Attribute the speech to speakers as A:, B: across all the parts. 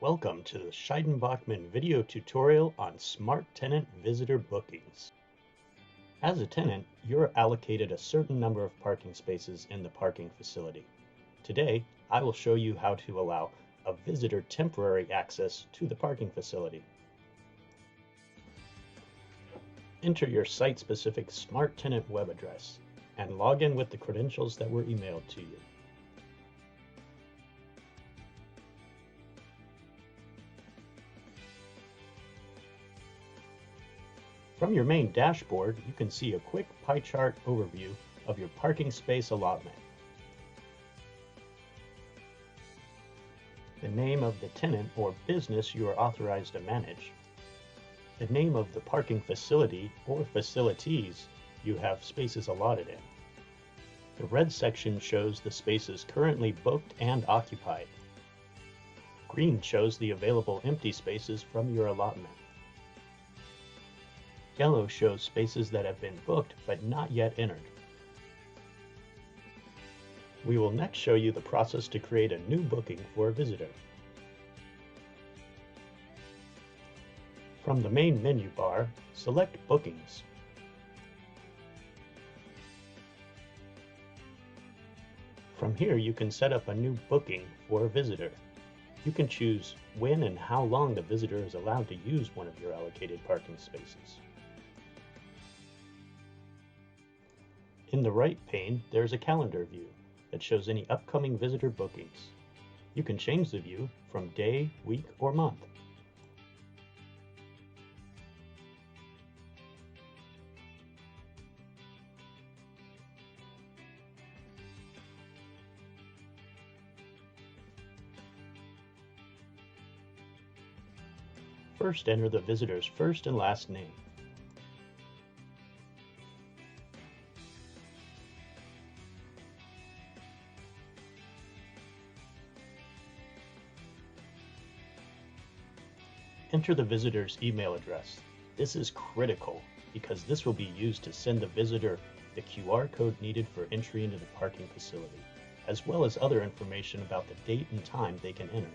A: Welcome to the Scheidenbachmann video tutorial on Smart Tenant Visitor Bookings. As a tenant, you're allocated a certain number of parking spaces in the parking facility. Today, I will show you how to allow a visitor temporary access to the parking facility. Enter your site-specific Smart Tenant web address and log in with the credentials that were emailed to you. From your main dashboard, you can see a quick pie chart overview of your parking space allotment. The name of the tenant or business you are authorized to manage. The name of the parking facility or facilities you have spaces allotted in. The red section shows the spaces currently booked and occupied. Green shows the available empty spaces from your allotment. Yellow shows spaces that have been booked but not yet entered. We will next show you the process to create a new booking for a visitor. From the main menu bar, select Bookings. From here, you can set up a new booking for a visitor. You can choose when and how long the visitor is allowed to use one of your allocated parking spaces. In the right pane, there is a calendar view that shows any upcoming visitor bookings. You can change the view from day, week, or month. First, enter the visitor's first and last name. Enter the visitor's email address. This is critical because this will be used to send the visitor the QR code needed for entry into the parking facility, as well as other information about the date and time they can enter.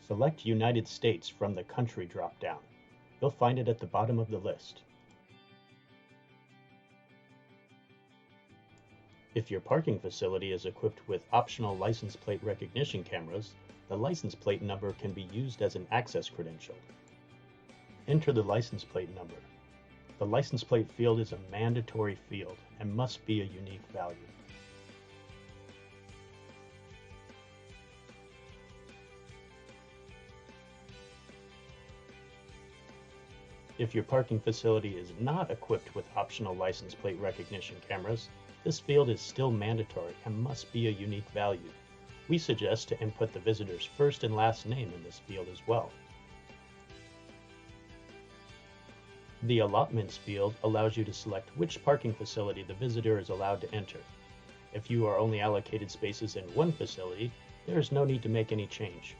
A: Select United States from the country drop-down. You'll find it at the bottom of the list. If your parking facility is equipped with optional license plate recognition cameras, the license plate number can be used as an access credential. Enter the license plate number. The license plate field is a mandatory field and must be a unique value. If your parking facility is not equipped with optional license plate recognition cameras, this field is still mandatory and must be a unique value. We suggest to input the visitor's first and last name in this field as well. The allotments field allows you to select which parking facility the visitor is allowed to enter. If you are only allocated spaces in one facility, there is no need to make any change.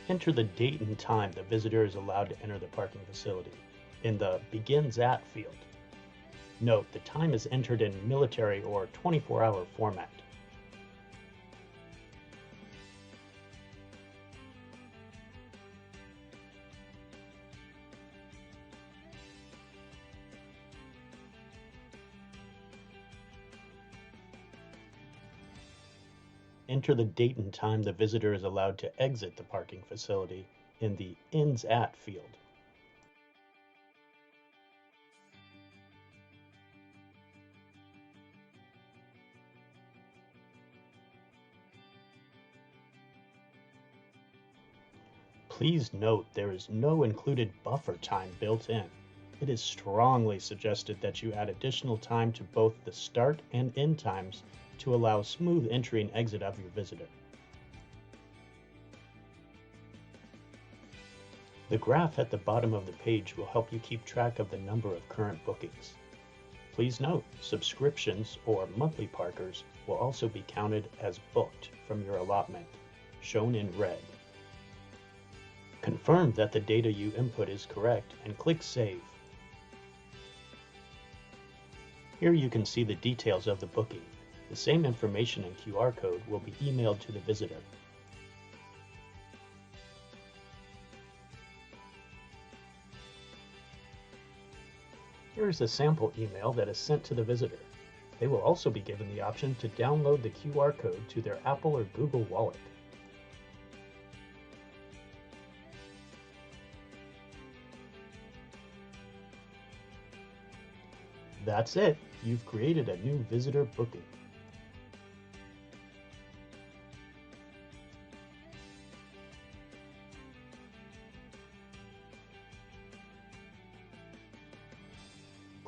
A: Enter the date and time the visitor is allowed to enter the parking facility in the Begins At field. Note, the time is entered in military or 24-hour format. Enter the date and time the visitor is allowed to exit the parking facility in the Ends At field. Please note there is no included buffer time built in. It is strongly suggested that you add additional time to both the start and end times to allow smooth entry and exit of your visitor. The graph at the bottom of the page will help you keep track of the number of current bookings. Please note, subscriptions or monthly parkers will also be counted as booked from your allotment, shown in red. Confirm that the data you input is correct and click Save. Here you can see the details of the booking. The same information and QR code will be emailed to the visitor. Here is a sample email that is sent to the visitor. They will also be given the option to download the QR code to their Apple or Google Wallet. That's it. You've created a new visitor booking.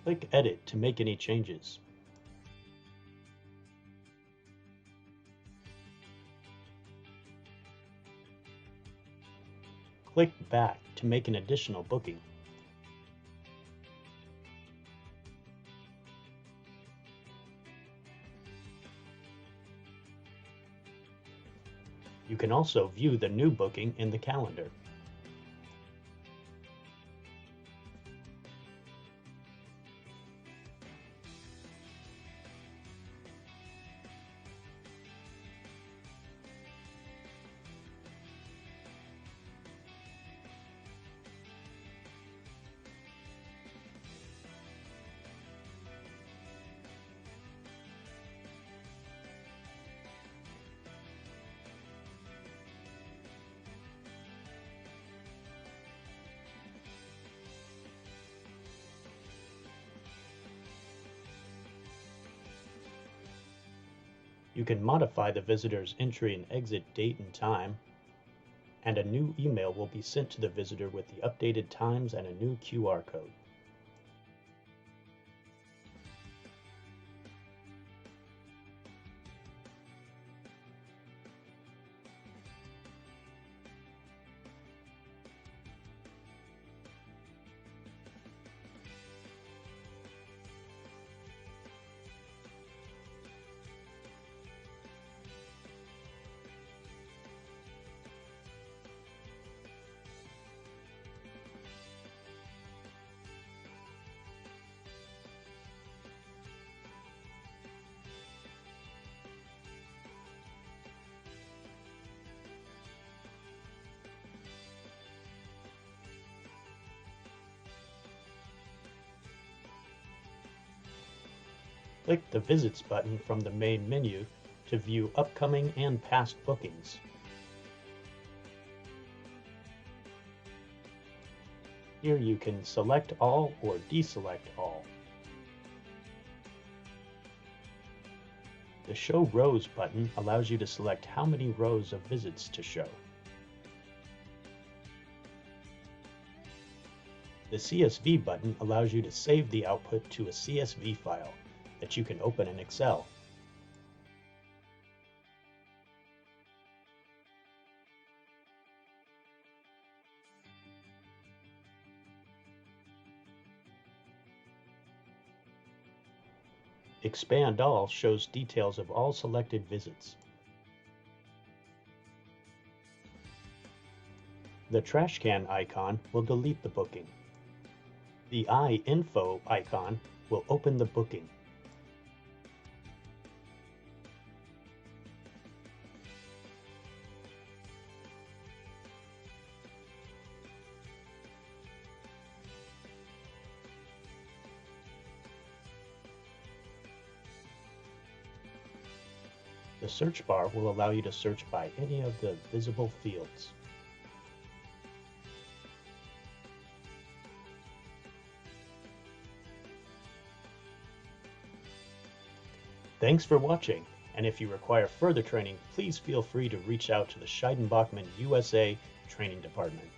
A: Click Edit to make any changes. Click Back to make an additional booking. You can also view the new booking in the calendar. You can modify the visitor's entry and exit date and time, and a new email will be sent to the visitor with the updated times and a new QR code. Click the Visits button from the main menu to view upcoming and past bookings. Here you can select all or deselect all. The Show Rows button allows you to select how many rows of visits to show. The CSV button allows you to save the output to a CSV file that you can open in Excel. Expand All shows details of all selected visits. The trash can icon will delete the booking. The iInfo icon will open the booking. The search bar will allow you to search by any of the visible fields. Thanks for watching, and if you require further training, please feel free to reach out to the Scheidenbachmann USA Training Department.